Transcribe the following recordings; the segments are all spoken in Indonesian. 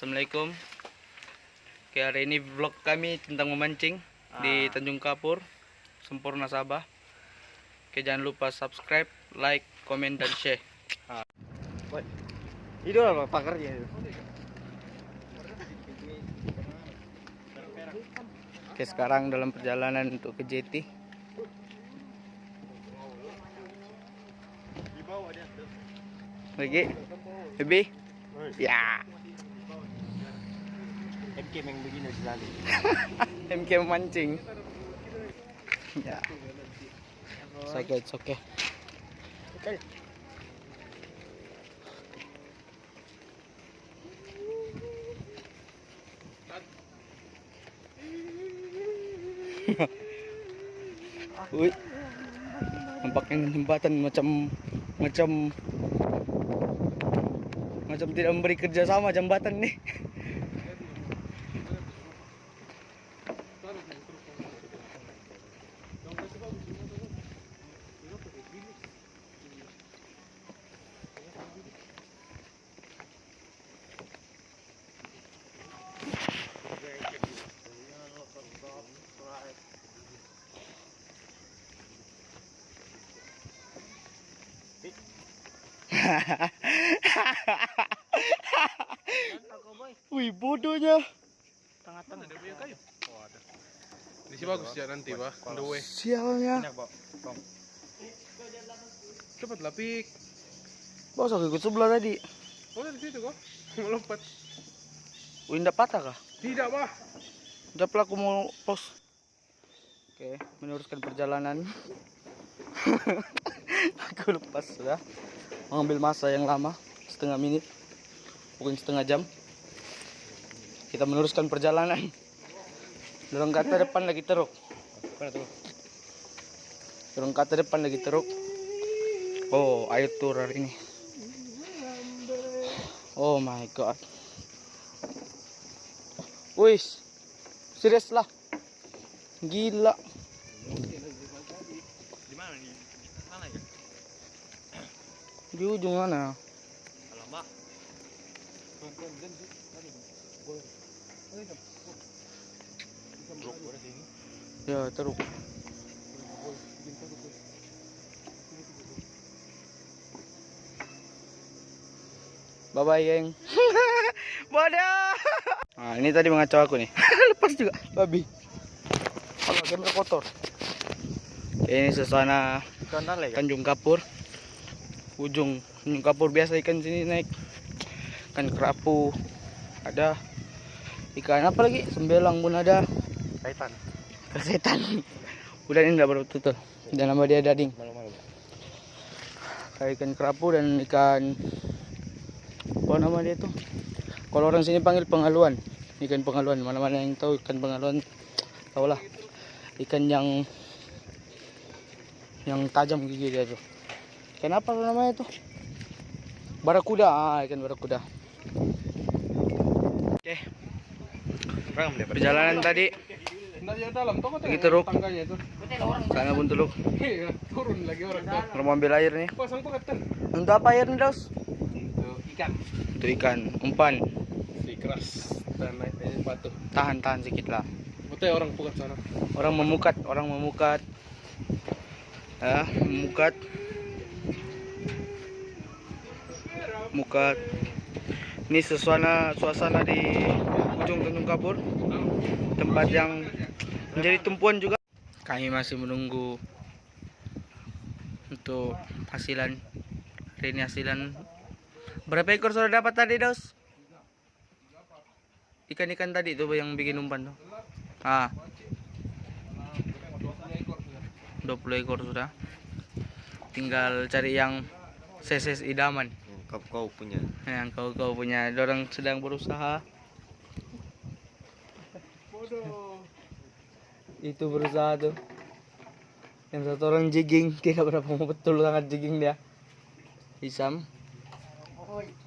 Assalamualaikum. Oke, hari ini vlog kami tentang memancing di Tanjung Kapur, Sempurna Sabah. Oke, jangan lupa subscribe, like, komen, dan share. Itu apa pakarnya itu? Oke, sekarang dalam perjalanan untuk ke Jeti. Lagi, lebih, ya. MK yang begini selalu. MK memancing. Ya. It's okay. Betul. Wih, nampaknya jembatan macam tidak memberi kerja sama jembatan nih. Wih, bodohnya. Tengah-tengah ada punya kayu. Oh, ada. Ini sih bagus ya nanti, Pak. On the way. Sialnya. Cepat lapik. Bos, aku ikut sebelah tadi. Oh, dari situ kok. Melompat. Wih, ndak patah kah? Tidak, Pak. Udah pelaku mau pos. Oke, meneruskan perjalanan. Aku lepas sudah. Mengambil masa yang lama, setengah menit, mungkin setengah jam. Kita meneruskan perjalanan. Dorong kata depan lagi teruk. Dorong kata depan lagi teruk. Oh, air turun hari ini. Oh my god. Wis, serius lah. Gila. Di mana nih? Mana ya? Di ujung mana? Alamak. Ya, teruk. Bye bye, geng. Bodoh. Nah, ini tadi mengacau aku nih. Lepas juga babi. Kalau kamera kotor. Ini suasana Tanjung Kapur. Ujung Tanjung Kapur, biasa ikan sini naik. Ikan kerapu. Ada ikan apa lagi? Sembelang pun ada. Setan. Udah ini enggak baru tutul. Dan nama dia Dading. Kayak ikan kerapu dan ikan apa nama dia tuh? Kalau orang sini panggil pengaluan. Ikan pengaluan. Mana-mana yang tahu ikan pengaluan, tahulah. Ikan yang tajam gigi dia tuh. Kenapa namanya tuh? Barakuda. Ikan barakuda. Oke. Perjalanan tadi lagi teruk. Sana pun teruk. Turun lagi orang tuh. Mau ambil air nih. Pasang paket tuh. Untuk apa air nih, Dos? Ikan. Untuk ikan, umpan. Si keras dan naik batu. Tahan sedikit lah. Betul orang pukat sana. Orang memukat. Ya, memukat. Ini suasana di ujung Tanjung Kapur, tempat yang menjadi tumpuan juga. Kami masih menunggu untuk hasilan. Hari ini hasilan berapa ekor sudah dapat tadi, Dos? Ikan-ikan tadi tuh yang bikin umpan tuh. 20 ekor sudah. Tinggal cari yang seses idaman. Kau punya. Yang kau punya. Dorang sedang berusaha. Itu berusaha tuh. Yang satu orang jigging, tidak berapa betul sangat jigging dia. Hisam.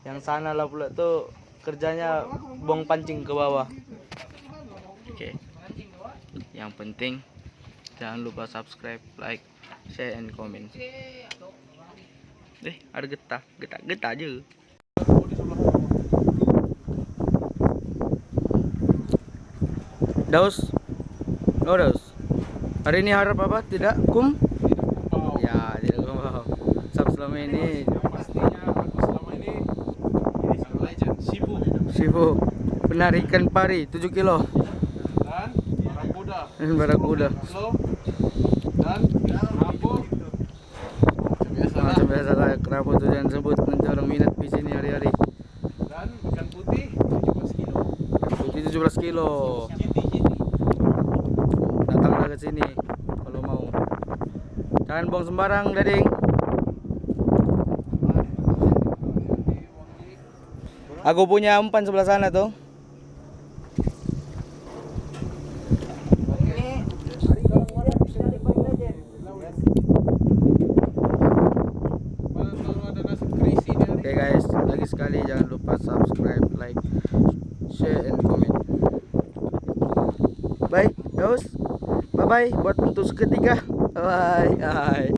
Yang sana lah pula tuh kerjanya buang pancing ke bawah. Oke. Yang penting jangan lupa subscribe, like, share, and comment. Ada getah aja. Daus? Oh, Daus. Hari ini harap apa? Tidak kum? Wow. Ya, tidak kumpau. Sab selama ini Pastinya aku selama ini legend Shibu Shifu penarikan pari 7 kilo dan Barakuda dan barakuda. Slow dan Rapo. Biasa lah. Macam biasa lah, kenapa tuh jangan sebut, nanti orang minat di sini hari-hari. Dan ikan putih 17 kilo. Putih 17 kilo. Datanglah ke sini kalau mau. Jangan buang sembarang, Dading. Aku punya umpan sebelah sana tuh. Mana selalu ada nasib crazy di hari. Oke guys, lagi sekali jangan lupa subscribe, like, share, and comment. Bye, Daus. Bye bye buat untuk ketiga. Bye. Bye.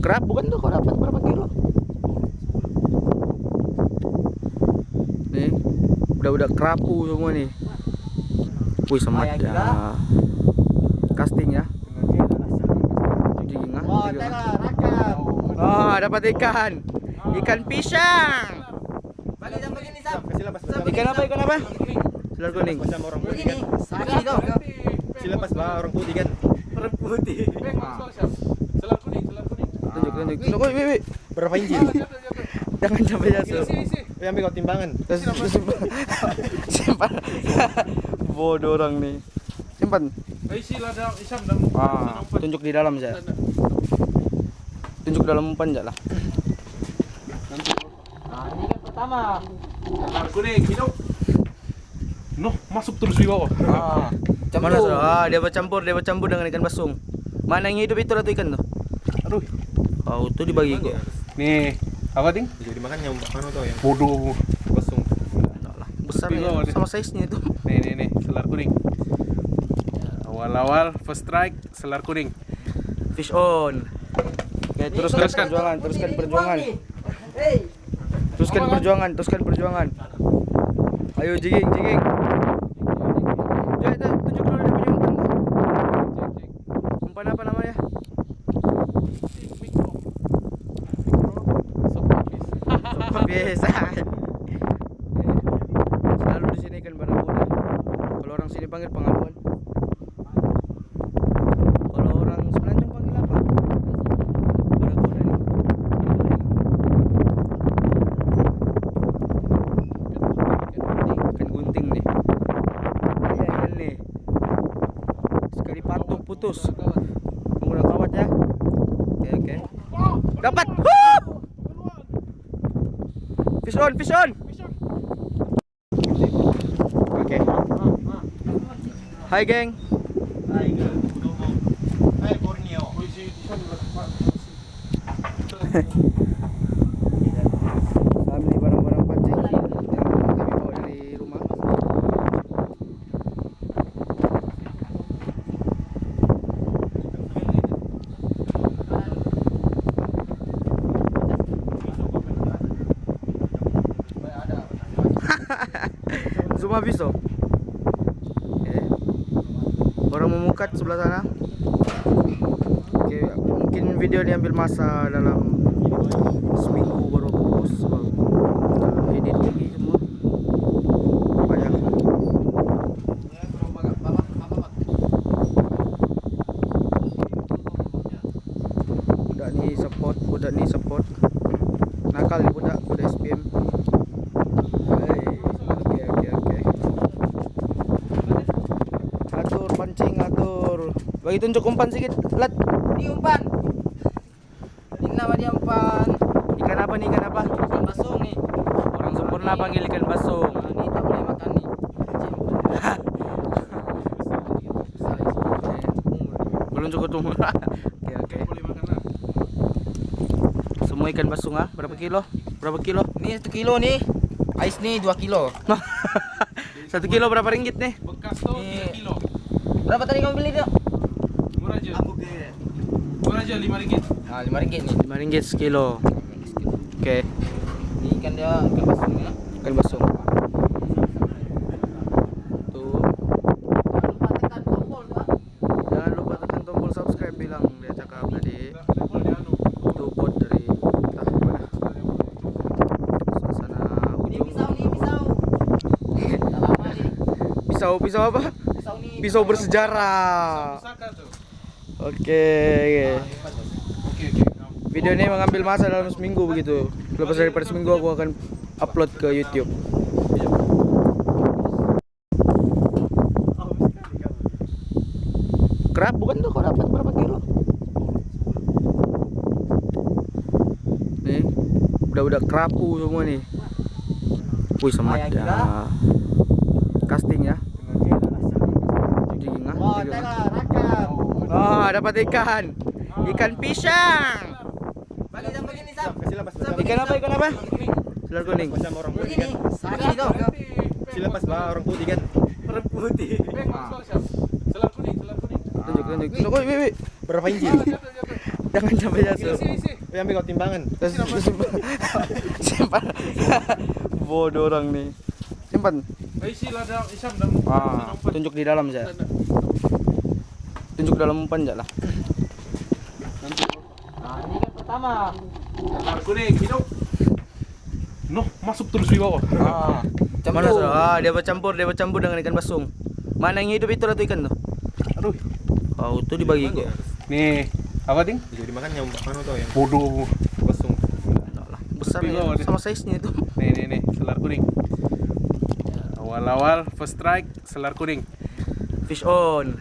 Kerap bukan tuh, kau dapat berapa kilo? Nih, udah kerapu semua nih. Wih, semat ya. Casting ya. Jigging ah. Oh, dapat ikan. Ikan pisang. Ikan apa? Ikan apa? Selar kuning. Sama orang putih kan. Sila pas lah orang putih kan. Orang putih. Beng, masuk siap. Selar kuning, selar kuning. Tunjuk. Wih. Berapa inci? Jangan sampai jatuh. Isi. Ambil kau timbangan. Simpan. Bodoh orang nih. Simpan. Isi lah dalam isam dalam. Tunjuk di dalam saja. Tunjuk dalam umpan aja lah. Ini kan pertama. Selar kuning, hidup. Noh, masuk terus di bawah. Mana tuh? Dia bercampur dengan ikan basung. Mana yang hidup itu lah tuh ikan tuh? Aduh. Oh, itu dibagi kok. Nih, apa ting? Jadi dimakan yang mana tuh yang Bodoh. kosong. Besar Tapi ya, bawah deh. sama size-nya itu. Nih, selar kuning. Awal-awal first strike selar kuning. Fish on. Oke, teruskan perjuangan. Teruskan perjuangan. Ayo jigging. Ya, itu tunjuk dulu dia punya umpan tuh. Umpan apa namanya? Sopa biasa. Selalu di sini kan barakuda. Kalau orang sini panggil pengaluan. Kalau orang Semenanjung panggil apa? Barakuda nih. Ikan gunting nih. Iya ikan nih. Sekali patuk putus. Tunggu kawat ya. Oke. Dapat. Woo! Fish on. Oke. Hai geng. Hai Borneo. Kami nih barang-barang pancing yang kami bawa dari rumah. Zoom habis tuh. Oke. Orang memukat sebelah sana. Oke, mungkin video diambil masa dalam seminggu baru aku post. Edit lagi semua. Banyak. Budak ni support. Nakal ni budak SPM. Oke. Atur. Bagi tunjuk umpan sedikit, Lat. Ini umpan. Ini nama dia umpan. Ikan apa nih? Ikan basung nih. Orang sempurna panggil ikan basung. Nah, ini tak boleh makan nih. Belum cukup umur. Oke. Boleh makan lah. Semua ikan basung ah. Berapa kilo? Ini 1 kilo nih. Ais nih 2 kilo. 1 kilo berapa ringgit nih? Bekas tuh 3 kilo. Berapa tadi kamu beli dia? Murah aja 5 ringgit. Nah, 5 ringgit nih. 5 ringgit sekilo. Oke. Ini ikan dia ikan basung ya. Ikan basung. pisau nih, pisau. Udah lama nih. Pisau apa? Pisau nih. Pisau bersejarah. Pusaka tuh. Oke. Oke. Video ini mengambil masa dalam seminggu begitu. Lepas daripada seminggu aku akan upload ke YouTube. Kerap bukan tuh, kau dapat berapa kilo? Nih, udah kerapu semua nih. Wih, semat Ayah ya. gila. Casting ya. Jigging ah. Oh, tengok, rakam. Oh, dapat ikan. Ikan pisang. Bagi jam begini, Sam. Kasih lepas. Ikan apa? Ikan apa? Selar kuning. Macam orang putih Begini, kan. sari tuh. Kasih lepas lah orang putih kan. Orang putih. Beng, masuk siap. Selar kuning. Tunjuk. Wih. Berapa inci? Jangan sampai jatuh. Isi. Ambil kau timbangan. Simpan. Bodoh orang nih. Simpan. Isi lah dalam isam dalam. Tunjuk di dalam saya. Tunjuk dalam umpan aja lah. Nah, ini kan pertama. Selar kuning hidup. Noh, masuk terus di bawah. Mana sudah? Dia bercampur dengan ikan basung. Mana yang hidup itu lah tuh ikan tuh? Aduh. Oh, itu dibagi kok. Nih, apa ding? Jadi makan yang mana tuh yang Bodoh. kosong. Besar Tapi ya, bawah deh. sama size-nya itu. Nih, selar kuning. Awal-awal first strike selar kuning. Fish on.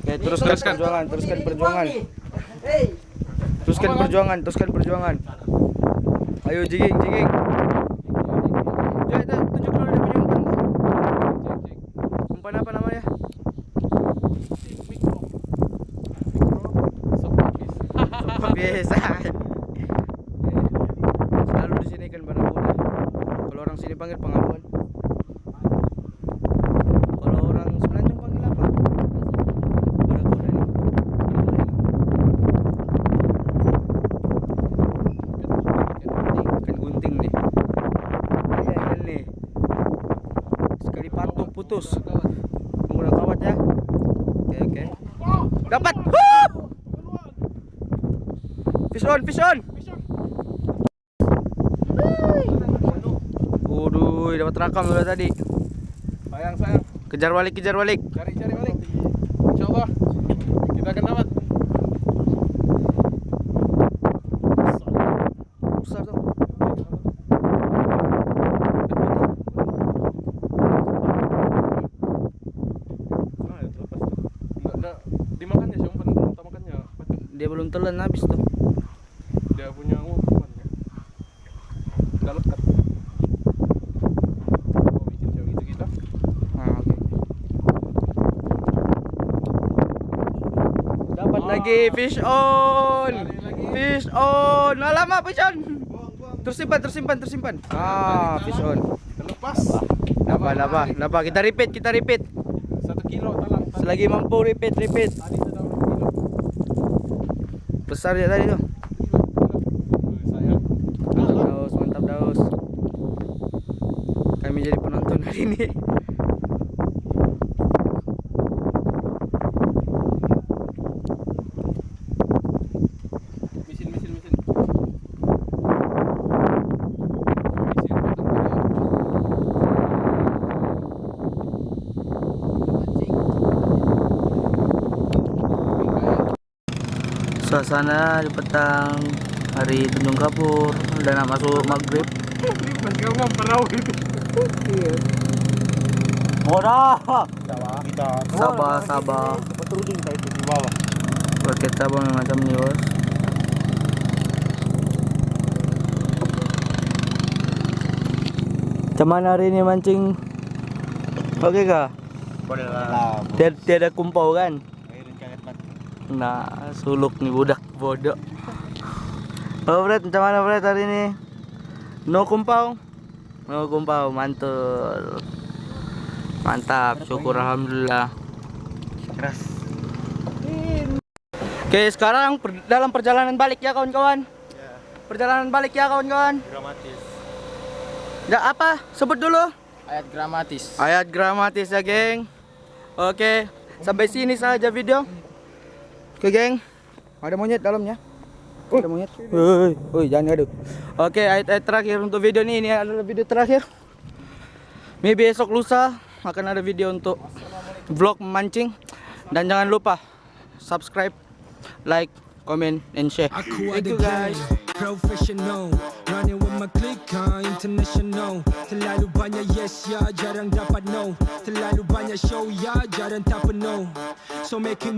Oke, teruskan perjuangan. Hei. Teruskan perjuangan. Ayo jigging. Tunjuk dulu dia punya umpan tuh. Umpan apa namanya? Biasa. Selalu di sini ikan barakuda. Kalau orang sini panggil pengaluan. Kalau orang Semenanjung panggil apa? Barakuda nih. Ikan gunting nih. Iya ikan nih. Sekali patung putus. Menggunakan kawat ya. Oke. Dapat. Fish on. Waduh, dapat rakam udah tadi. Sayang. Kejar balik. Cari balik. Insyaallah kita akan dapat. Besar tuh. Enggak dimakannya sih umpan belum makannya. Dia belum telan habis tuh. Dia punya umpannya. Enggak lekat. Oh, bikin show gitu kita. Oke. Dapat lagi fish on. Lama fish on. Tersimpan. Fish on. Kita lepas. Dapat. Kita repeat. 1 kilo talang. Selagi mampu repeat. Tadi sudah 1 kilo. Besar dia tadi tuh. Sayang. Mantap daus. Kami jadi penonton hari ini. Mesin. Suasana di petang hari Tanjung Kapur udah nak masuk maghrib. Kau mau perahu itu. Bodoh. Kita Sabar. Teruding kayak itu di bawah. Paket sabang macam ni bos. Macam mana hari ini mancing? Okey kah? Boleh lah. Tiada kumpau kan? Airin kaget pat. Nah, suluk nih budak bodoh. Oh, Fred, macam mana Fred hari ini? No kumpau? No kumpau, mantul. Mantap, syukur alhamdulillah. Keras. Oke, sekarang dalam perjalanan balik ya kawan-kawan. Ya, Perjalanan balik ya kawan-kawan. dramatis. Ya apa? Sebut dulu. Ayat gramatis. Ayat gramatis ya, geng. Oke, sampai sini saja video. Oke, geng. Ada monyet dalamnya. Ada monyet. Woi, jangan ngadu. Oke, ayat terakhir untuk video ini adalah video terakhir. Maybe besok lusa akan ada video untuk vlog memancing. Dan jangan lupa subscribe, like, comment, and share. Thank you guys. Professional, running with my clique, international. Terlalu banyak yes ya, jarang dapat no. Terlalu banyak show ya, jarang tak penuh. So making